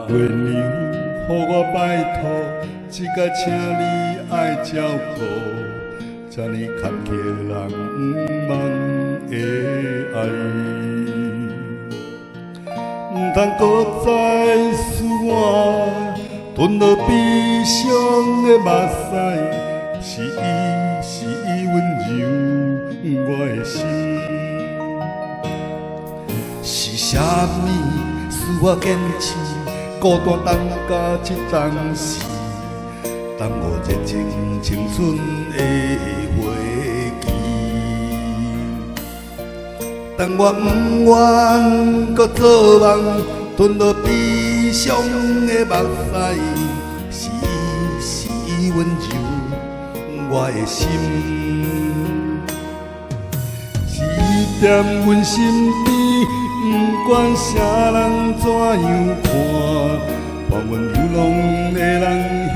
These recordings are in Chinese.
月娘，予我拜托，只甲请你爱照顾，这呢坎坷人毋茫的爱，毋通搁再使我吞落悲伤的目屎，是伊温柔我的心。是啥物使我坚持，孤单等甲这当时，耽误热情青春的花期。当我不愿搁做梦，吞落悲伤的目屎，是伊温柔我的心。是伊踮阮身边，不管啥人怎样看，伴阮流浪的人向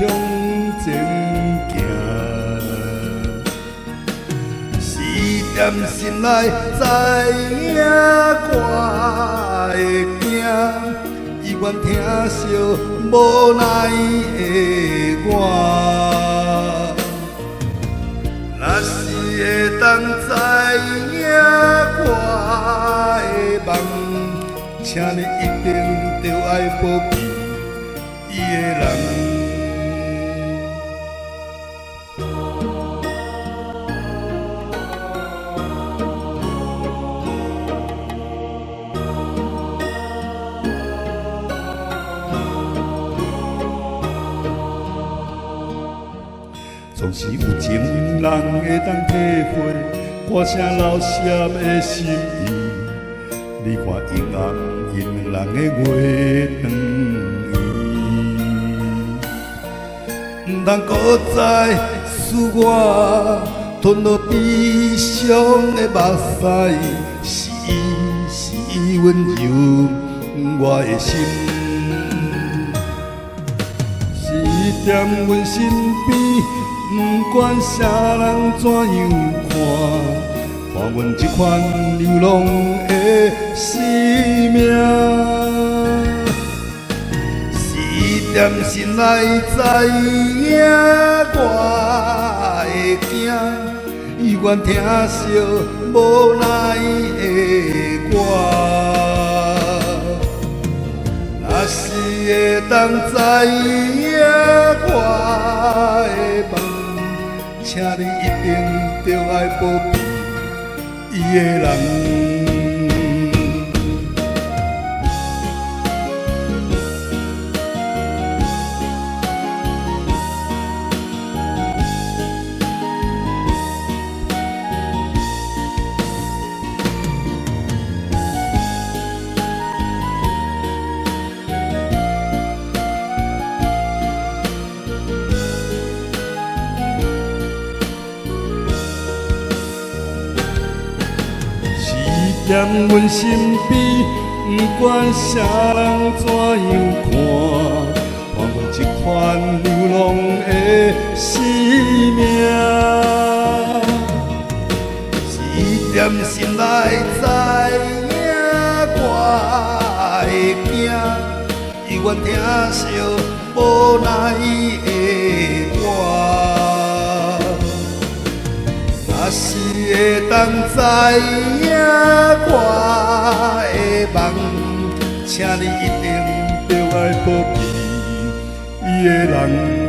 前行。是伊踮心内知影我会惊，伊愿听惜无奈的我。若是会当知影我的梦，请你一定着爱保庇伊的人。总是有情人会当体会歌声老舍的心意。你看阴暗因人的月光圆，毋通搁再使我吞落悲伤的目屎，是伊温柔我的心。是伊踮阮身边，不管啥人怎样看，伴阮这款流浪的生命。是伊踮心内知影我会惊，伊愿听惜无奈的我。若是会当知影我的梦，请你一定着爱保庇伊的人。踮阮身边，不管啥人怎样看，伴阮这款流浪的生命。是伊踮心内知影我会惊，伊愿听惜无奈的我。若是会当知影我的梦，请你一定着爱保庇伊的人。